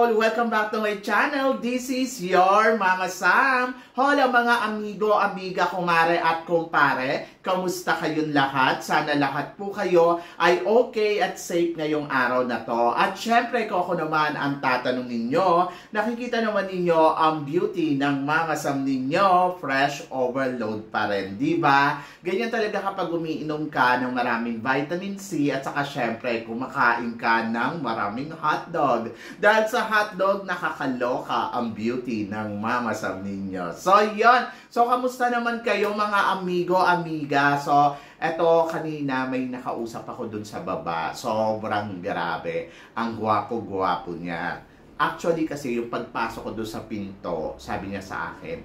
all! Welcome back to my channel. This is your Mama Sam. Hola mga amigo, amiga, kumare at kumpare. Kamusta kayong lahat? Sana lahat po kayo ay okay at safe ngayong araw na to. At syempre, kung ako naman ang tatanungin nyo, nakikita naman ninyo ang beauty ng Mama Sam ninyo, fresh overload pa rin, di ba? Ganyan talaga kapag umiinom ka ng maraming vitamin C at saka syempre kumakain ka ng maraming hotdog. Dahil sa hotdog, nakakaloka ang beauty ng Mama Sam ninyo. So, yun. So, kamusta naman kayo mga amigo, amiga? So, eto kanina may nakausap ako dun sa baba. Sobrang grabe. Ang gwapo-gwapo niya. Actually, kasi yung pagpasok ko dun sa pinto, sabi niya sa akin,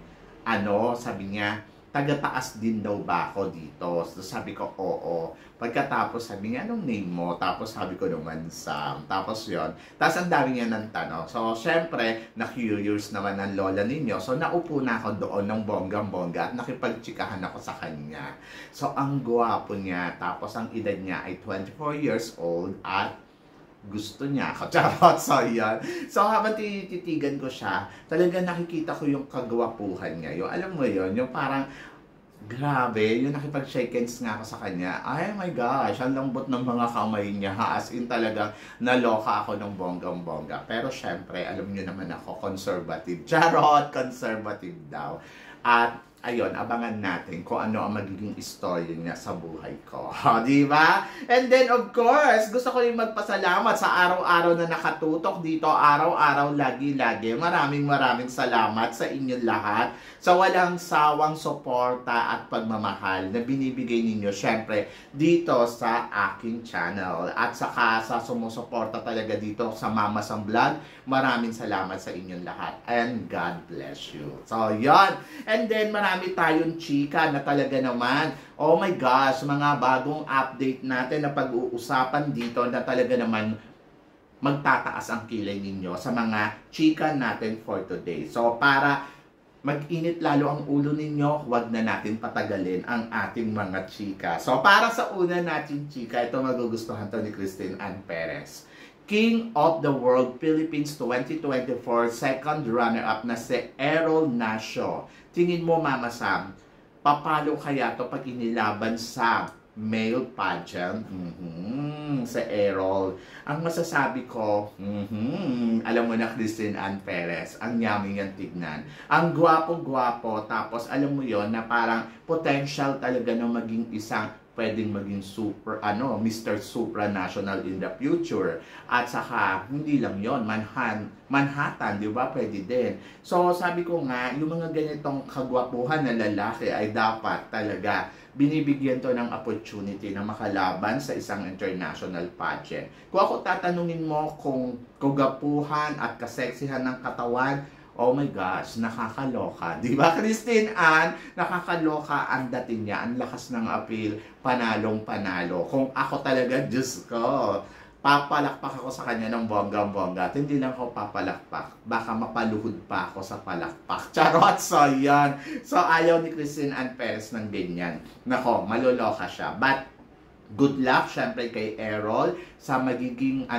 sabi niya, taga-taas din daw ba ako dito? So, sabi ko, oo. Pagkatapos, sabi niya, anong name mo? Tapos sabi ko naman, Sam. Tapos yon. Tapos ang dami niya ng tanong. So, syempre, na-curious naman ang lola ninyo. So, naupo na ako doon ng bonggang-bongga at nakipagtsikahan ako sa kanya. So, ang gwapo niya. Tapos, ang edad niya ay 24 years old at gusto niya ako. Charot, so yan. So, habang tititigan ko siya, talagang nakikita ko yung kagwapuhan niya. Yung, alam mo yun, yung parang, grabe, yung nakipag-shake hands nga ako sa kanya. Ay my gosh, ang lambot ng mga kamay niya. As in talagang naloka ako ng bonggang-bongga. Pero syempre, alam niyo naman ako, conservative. Charot, conservative daw. At ayun, abangan natin kung ano ang magiging istorya niya sa buhay ko. Di ba? And then, of course, gusto ko rin magpasalamat sa araw-araw na nakatutok dito. Araw-araw, lagi-lagi. Maraming salamat sa inyong lahat sa walang sawang suporta at pagmamahal na binibigay ninyo, syempre, dito sa aking channel. At saka sa sumusuporta talaga dito sa Mama Sam Vlog. Maraming salamat sa inyong lahat. And God bless you. So, yon. And then, marami tayong chika na talaga naman, oh my gosh, mga bagong update natin na pag-uusapan dito na talaga naman magtataas ang kilay ninyo sa mga chika natin for today. So, para mag-init lalo ang ulo ninyo, huwag na natin patagalin ang ating mga chika. So, para sa una natin chika, ito magugustuhan to ni Christine Ann Perez. King of the World Philippines 2024 second runner-up na si Errol Nasio. Tingin mo, Mama Sam, papalo kaya to pag inilaban sa male pageant? Sa Errol. Ang masasabi ko, alam mo na, Christine Ann Perez, ang yummy yan tignan. Ang gwapo-gwapo, tapos alam mo yon na parang potential talaga na maging isang pwedeng maging super, Mr. Supranational in the future. At saka, hindi lang yon, Manhattan, di ba? Pwede din. So, sabi ko nga, yung mga ganitong kagwapuhan na lalaki ay dapat talaga binibigyan to ng opportunity na makalaban sa isang international pageant. Kung ako tatanungin mo kung kagapuhan at kaseksihan ng katawan, oh my gosh, nakakaloka. Di ba, Christine Ann? Nakakaloka ang dating niya. Ang lakas ng appeal. Panalong-panalo. Kung ako talaga, Diyos ko, papalakpak ako sa kanya ng bonggang-bongga. At hindi lang ako papalakpak. Baka mapaluhod pa ako sa palakpak. Charot! So, yan. So, ayaw ni Christine Ann Perez ng ganyan. Nako, maloloka siya. But, good luck, syempre, kay Errol sa magiging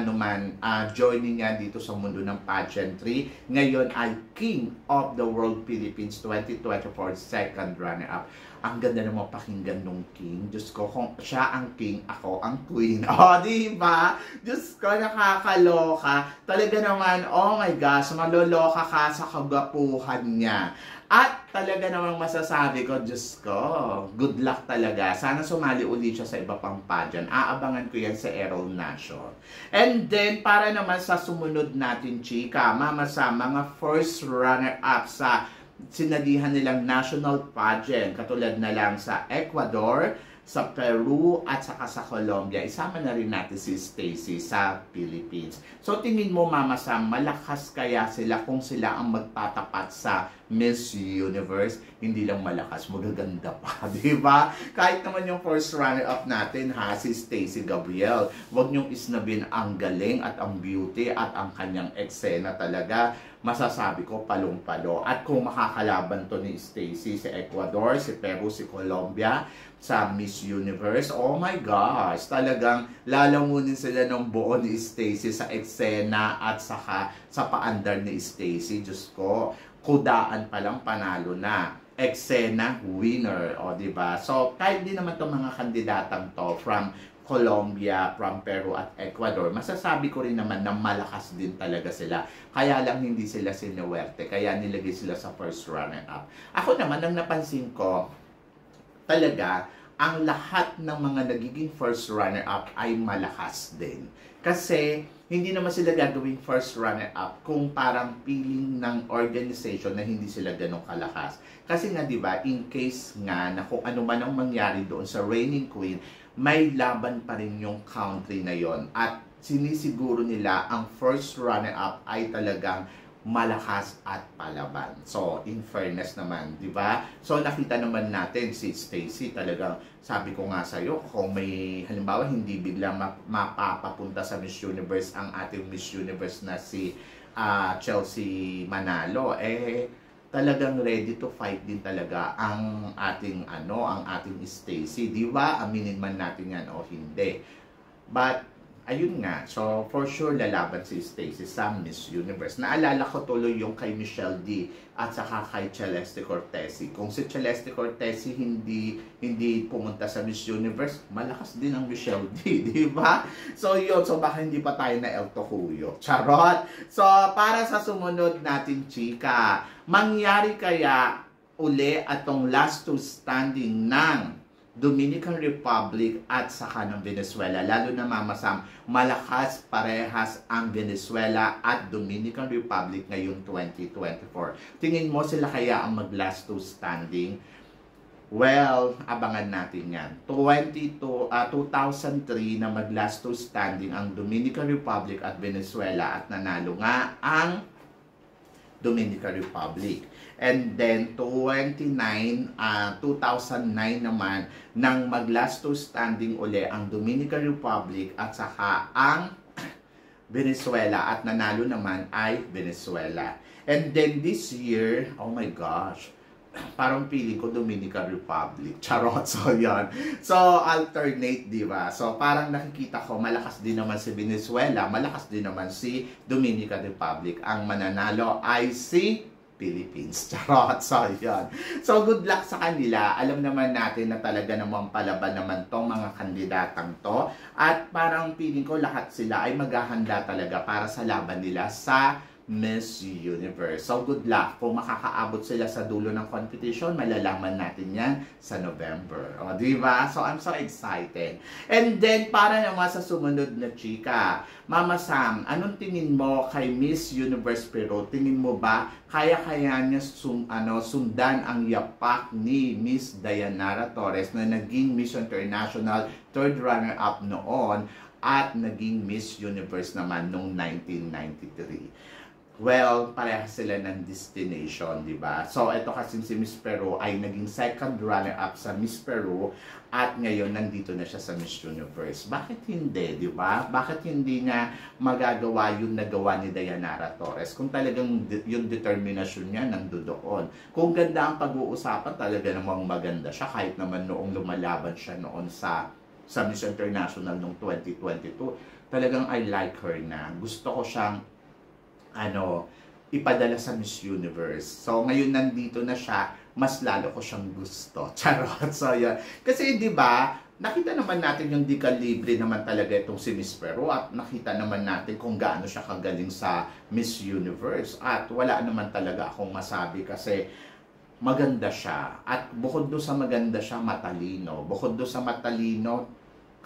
joining niya dito sa mundo ng pageantry. Ngayon ay King of the World Philippines 2024 second runner-up. Ang ganda naman pakinggan nung King. Diyos ko, kung siya ang King, ako ang Queen. Oh, di ba? Diyos ko, nakakaloka. Talaga naman, oh my gosh, maloloka ka sa kagapuhan niya. At talaga namang masasabi ko, Diyos ko, good luck talaga. Sana sumali ulit siya sa iba pang pageant. Aabangan ko yan sa Errol Nasio. And then, para naman sa sumunod natin, chika, Mama Sam, mga first runner-up sa sinalihan nilang national pageant, katulad na lang sa Ecuador, sa Peru, at saka sa Colombia. Isama na rin natin si Stacy sa Philippines. So, tingin mo, Mama Sam, malakas kaya sila kung sila ang magtatapat sa Miss Universe, hindi lang malakas, magaganda pa, di ba? Kahit naman yung first runner-up natin, si Stacey Gabriel, wag niyong isnabin ang galing at ang beauty at ang kanyang eksena talaga. Masasabi ko, palong-palo. At kung makakalaban to ni Stacey, si Ecuador, si Peru, si Colombia, sa Miss Universe, oh my gosh, talagang lalamunin sila ng buo ni Stacey sa eksena at saka sa paandar ni Stacey. Diyos ko, kudaan pa lang panalo na. Eksena, winner, o diba? So, kahit di naman itong mga kandidatang to from Colombia, from Peru at Ecuador, masasabi ko rin naman na malakas din talaga sila. Kaya lang hindi sila sinuwerte, kaya nilagay sila sa first runner-up. Ako naman, ang napansin ko, talaga, ang lahat ng mga nagiging first runner-up ay malakas din. Kasi, hindi naman sila gagawing first runner-up kung parang feeling ng organization na hindi sila ganun kalakas. Kasi nga, di ba, in case nga na kung ano man ang mangyari doon sa reigning queen, may laban pa rin yung country na yon. At sinisiguro nila ang first runner-up ay talagang malakas at palaban. So, in fairness naman, di ba? So, nakita naman natin si Stacey talagang, sabi ko nga sa'yo, kung may, halimbawa, hindi biglang mapapapunta sa Miss Universe ang ating Miss Universe na si Chelsea Manalo, talagang ready to fight din talaga ang ating, ang ating Stacey. Di ba? Aminin man natin yan o hindi. But, ayun nga, so for sure lalaban si Stacey sa Miss Universe. Naalala ko tuloy yung kay Michelle D at saka kay Celeste Cortesi. Kung si Celeste Cortesi hindi pumunta sa Miss Universe, malakas din ang Michelle D, di ba? So yun, so baka hindi pa tayo na El Tocuyo. Charot! So para sa sumunod natin, chika, mangyari kaya uli atong last two standing ng Dominican Republic at saka ng Venezuela. Lalo na Mama Sam, malakas parehas ang Venezuela at Dominican Republic ngayong 2024. Tingin mo sila kaya ang mag-last two standing? Well, abangan natin yan. 2003 na mag-last two standing ang Dominican Republic at Venezuela at nanalo nga ang Dominican Republic. And then 2009 naman nang mag-last two standing uli ang Dominican Republic at saka ang Venezuela at nanalo naman ay Venezuela. And then this year, oh my gosh, parang feeling ko Dominican Republic. Charot. So, yan. So, alternate, di ba? So, parang nakikita ko, malakas din naman si Venezuela, malakas din naman si Dominican Republic. Ang mananalo ay si Philippines. Charot. So, yan. So, good luck sa kanila. Alam naman natin na talaga namang palaban naman tong mga kandidatang to. At parang feeling ko lahat sila ay maghahanda talaga para sa laban nila sa Miss Universe. So, good luck. Kung makakaabot sila sa dulo ng competition, malalaman natin yan sa November. O, diba? So, I'm so excited. And then, para naman sa sumunod na chika, Mama Sam, anong tingin mo kay Miss Universe Peru? Tingin mo ba kaya-kaya niya sundan ang yapak ni Miss Dayanara Torres na naging Miss International third runner-up noon at naging Miss Universe naman noong 1993? Well, parehas sila ng destination, di ba? So, ito kasi si Miss Peru ay naging second runner-up sa Miss Peru at ngayon nandito na siya sa Miss Universe. Bakit hindi, di ba? Bakit hindi niya magagawa yung nagawa ni Dayanara Torres kung talagang yung determinasyon niya nandoon? Kung ganda ang pag-uusapan, talaga namang maganda siya kahit naman noong lumalaban siya noon sa Miss International noong 2022. Talagang I like her na. Gusto ko siyang ipadala sa Miss Universe. So, ngayon nandito na siya, mas lalo ko siyang gusto. Charot. So, yan. Kasi, di ba, nakita naman natin yung di kalibre naman talaga itong si Miss Peru at nakita naman natin kung gaano siya kagaling sa Miss Universe. At wala naman talaga akong masabi kasi maganda siya. At bukod doon sa maganda siya, matalino. Bukod doon sa matalino,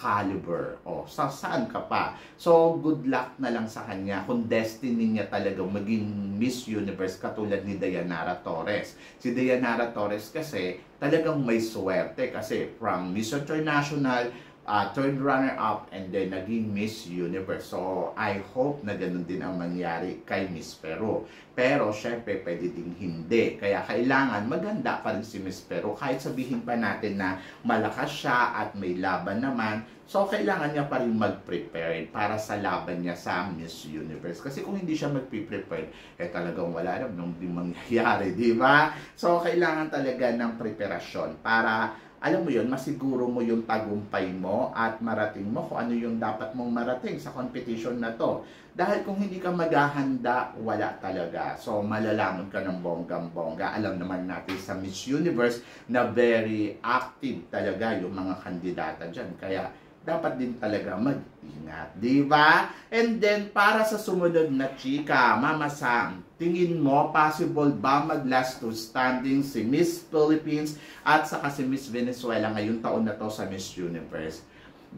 caliber. O, saan ka pa? So, good luck na lang sa kanya kung destiny niya talagang maging Miss Universe katulad ni Dayanara Torres. Si Dayanara Torres kasi talagang may swerte kasi from Miss International third runner-up, and then naging Miss Universe. So, I hope na ganun din ang mangyari kay Miss Peru. Pero, syempre, pwede din hindi. Kaya, kailangan maganda pa rin si Miss Peru. Kahit sabihin pa natin na malakas siya at may laban naman, so, kailangan niya pa rin mag-prepare para sa laban niya sa Miss Universe. Kasi kung hindi siya mag-prepare, talagang wala naman din mangyayari, di ba? So, kailangan talaga ng preparasyon para alam mo yun, masiguro mo yung tagumpay mo at marating mo kung ano yung dapat mong marating sa competition na to. Dahil kung hindi ka maghahanda, wala talaga. So, malalaman ka ng bonggang-bongga. Alam naman natin sa Miss Universe na very active talaga yung mga kandidata dyan. Kaya, dapat din talaga mag-ingat, di ba? And then, para sa sumunod na chika, Mama Sam, tingin mo, possible ba mag-last two standing si Miss Philippines at saka si Miss Venezuela ngayong taon na to sa Miss Universe?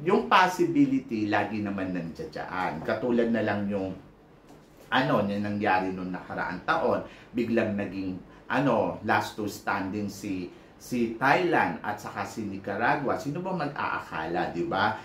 Yung possibility, lagi naman nandiyan. Katulad na lang yung nangyari nung nakaraang taon, biglang naging last two standing si Thailand at saka si Nicaragua. Sino ba mag-aakala, di ba?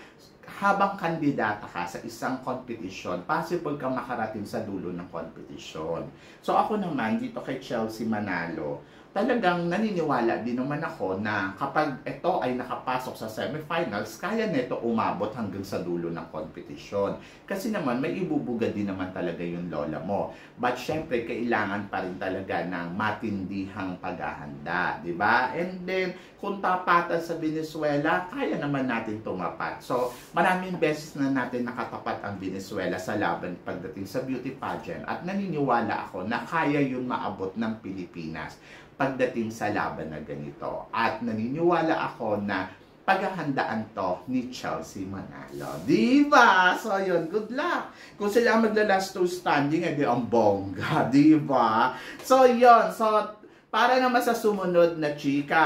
Habang kandidata ka sa isang competition, possible ka makarating sa dulo ng competition. So ako naman, dito kay Chelsea Manalo, talagang naniniwala din naman ako na kapag ito ay nakapasok sa semifinals, kaya nito umabot hanggang sa dulo ng competition. Kasi naman, may ibubuga din naman talaga yung lola mo. But syempre, kailangan pa rin talaga ng matindihang paghahanda, di ba? And then, kung tapatan sa Venezuela, kaya naman natin tumapat. So, maraming beses na natin nakatapat ang Venezuela sa laban pagdating sa beauty pageant. At naniniwala ako na kaya yung maabot ng Pilipinas pagdating sa laban na ganito. At naniniwala ako na paghahandaan to ni Chelsea Manalo. Diba? So, yun. Good luck. Kung sila magla-last two standing, edi ang bongga. Diba? So, yun. So, para naman sa sumunod na chika,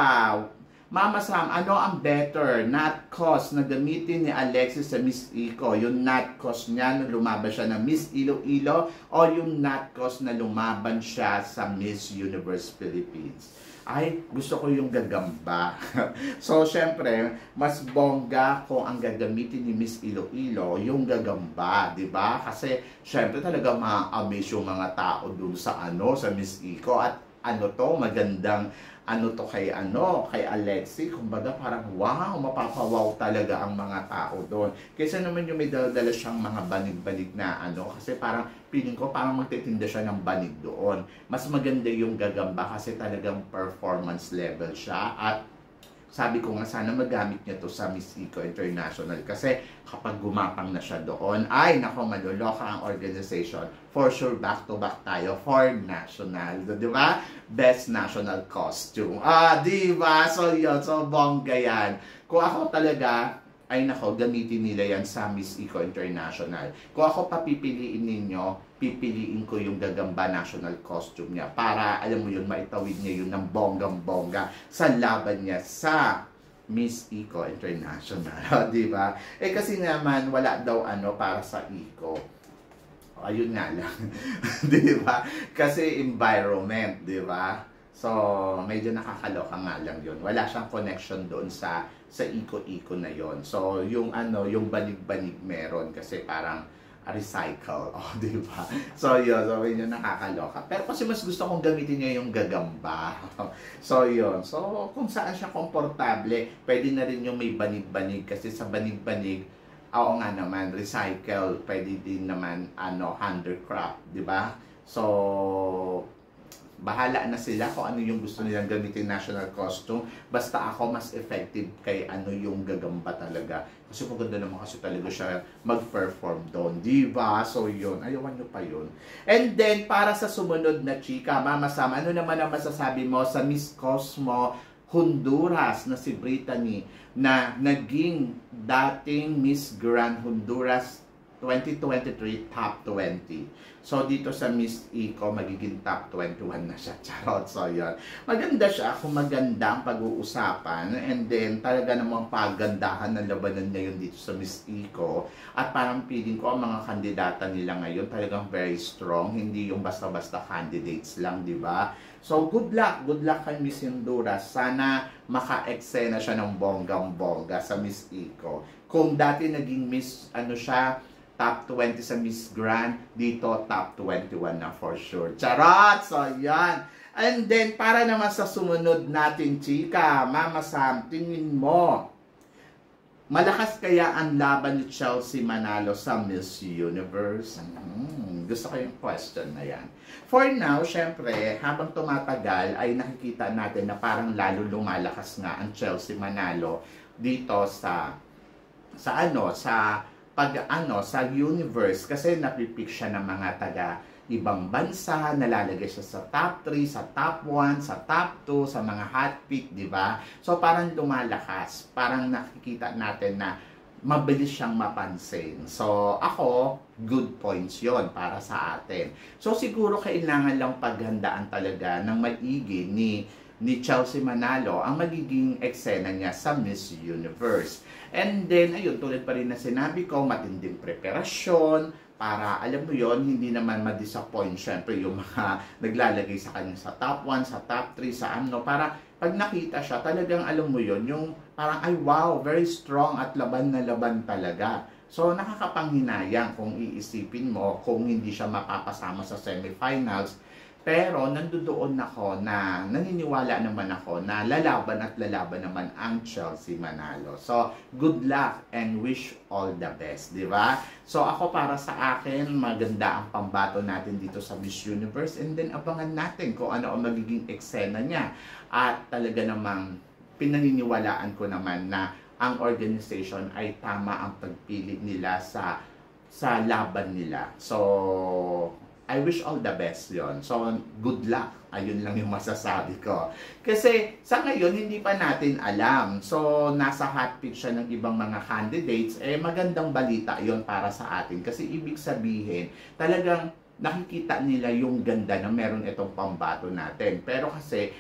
Mama Sam, ano ang better not cause na gamitin ni Alexis sa Miss Eco? Yung not cause niya na lumaban siya ng Miss Iloilo o yung not cause na lumaban siya sa Miss Universe Philippines? Ay, gusto ko yung gagamba. So, syempre, mas bongga kung ang gagamitin ni Miss Iloilo yung gagamba, di ba? Kasi, syempre talaga ma-amaze yung mga tao dun sa sa Miss Eco at magandang kay Alexi, kumbaga parang wow, mapapawaw talaga ang mga tao doon. Kaysa naman yung may dala siyang mga banig-banig na kasi parang feeling ko parang magtitinda siya ng banig doon. Mas maganda yung gagamba kasi talagang performance level siya at sabi ko nga sana magamit niya to sa Miss Eco International kasi kapag gumapang na siya doon, ay nako, maloloka ang organization. For sure, back-to-back tayo for national. Di ba? Best national costume. Di ba? So yun, so bongga yan. Kung ako talaga, ay nako, gamitin nila yan sa Miss Eco International. Kung ako papipiliin ninyo, pipiliin ko yung gagamba national costume niya para, alam mo yun, maitawid niya yun ng bonggang-bongga sa laban niya sa Miss Eco International. Di ba? Kasi naman, wala daw para sa Eco. Ayun nga lang. Di ba? Kasi environment, di ba? So, medyo nakakaloka nga lang yun. Wala siyang connection doon sa Eco na yon. So, yung yung banig-banig meron kasi parang recycle. Di ba? So, yun. So, medyo nakakaloka. Pero kasi mas gusto kong gamitin niya yung gagamba. So, yun. So, kung saan siya komportable, pwede na rin yung may banig-banig kasi sa banig-banig, oo nga naman, recycle, pwede din naman, handicraft, di ba? So, bahala na sila kung ano yung gusto nilang gamitin national costume. Basta ako mas effective kay yung gagamba talaga. Kasi maganda naman kasi talaga siya mag-perform doon. Diba? So yun, ayawan nyo pa yun. And then, para sa sumunod na chika, Mama Sam, ano naman ang masasabi mo sa Miss Cosmo Honduras na si Brittany na naging dating Miss Grand Honduras 2023 top 20. So, dito sa Miss Eco, magiging top 21 na siya. Charot. So, yun. Maganda siya kung maganda ang pag-uusapan. And then, talaga namang pagandahan ng labanan ngayon dito sa Miss Eco. At parang feeling ko, ang mga kandidata nila ngayon talagang very strong. Hindi yung basta-basta candidates lang, di ba? So, good luck. Good luck kay Miss Honduras. Sana maka-eksena siya ng bonggang-bongga sa Miss Eco. Kung dati naging Miss, top 20 sa Miss Grand, dito top 21 na for sure. Charot! So, yan. And then, para naman sa sumunod natin, chika, Mama Sam, tingin mo, malakas kaya ang laban ni Chelsea Manalo sa Miss Universe? Gusto ko yung question na yan. For now, syempre, habang tumatagal, ay nakikita natin na parang lalo lumalakas nga ang Chelsea Manalo dito sa universe, kasi napipick siya ng mga taga ibang bansa, nalalagay siya sa top 3, sa top 1, sa top 2, sa mga hot pick, di ba? So parang lumalakas, parang nakikita natin na mabilis siyang mapansin. So ako, good points yon para sa atin. So siguro kailangan lang paghandaan talaga ng maigi ni Chelsea Manalo ang magiging eksena niya sa Miss Universe. And then, ayun, tulad pa rin na sinabi ko, matinding preparasyon para, alam mo yon, hindi naman ma-disappoint syempre yung mga naglalagay sa kanya sa top 1, sa top 3, sa para pag nakita siya, talagang alam mo yon, yung parang, ay wow, very strong at laban na laban talaga. So, nakakapanghinayang kung iisipin mo kung hindi siya mapapasama sa semifinals. Pero nandoon ako na naniniwala naman ako na lalaban at lalaban naman ang Chelsea Manalo. So, good luck and wish all the best, di ba? So, ako para sa akin, maganda ang pambato natin dito sa Miss Universe, and then abangan natin kung ano ang magiging eksena niya. At talaga namang pinaniniwalaan ko naman na ang organization ay tama ang pagpili nila sa laban nila. So, I wish all the best yon. So, good luck. Ayun lang yung masasabi ko. Kasi sa ngayon, hindi pa natin alam. So, nasa hot pick siya ng ibang mga candidates. Magandang balita yon para sa atin. Kasi ibig sabihin, talagang nakikita nila yung ganda na meron itong pambato natin. Pero kasi,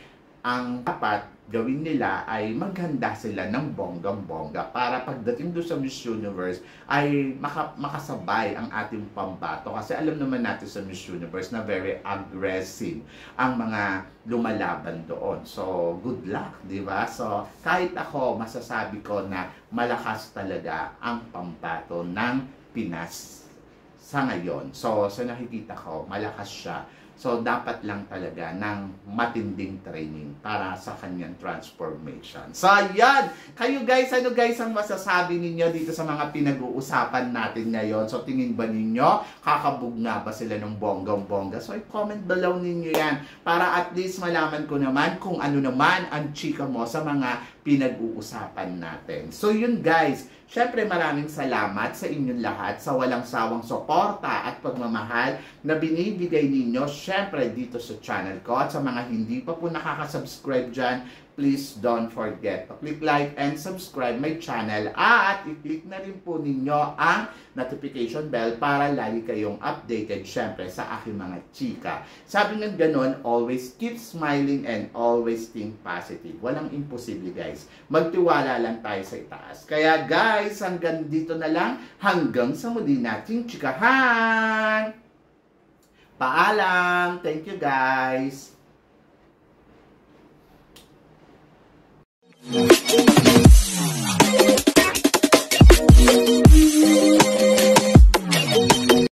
ang dapat gawin nila ay maghanda sila ng bonggang-bongga para pagdating doon sa Miss Universe ay makasabay ang ating pambato. Kasi alam naman natin sa Miss Universe na very aggressive ang mga lumalaban doon. So, good luck, di ba? So, kahit ako, masasabi ko na malakas talaga ang pambato ng Pinas sa ngayon. So, sa nakikita ko, malakas siya. So, dapat lang talaga ng matinding training para sa kanyang transformation. So, yan! Kayo guys, ano guys ang masasabi ninyo dito sa mga pinag-uusapan natin ngayon? So, tingin ba ninyo, kakabog nga ba sila ng bonggang-bongga? So, i-comment below ninyo yan para at least malaman ko naman kung ano naman ang chika mo sa mga pinag-uusapan natin. So, yun guys. Syempre, maraming salamat sa inyong lahat sa walang sawang suporta at pagmamahal na binibigay ninyo syempre dito sa channel ko. At sa mga hindi pa po nakaka-subscribe dyan, please don't forget to click like and subscribe my channel. At i-click na rin po ninyo ang notification bell para lagi kayong updated syempre sa aking mga chika. Sabi ng ganun, always keep smiling and always think positive. Walang imposible guys. Magtiwala lang tayo sa itaas. Kaya guys, hanggang dito na lang. Hanggang sa muli nating chikahan. Paalam. Thank you guys.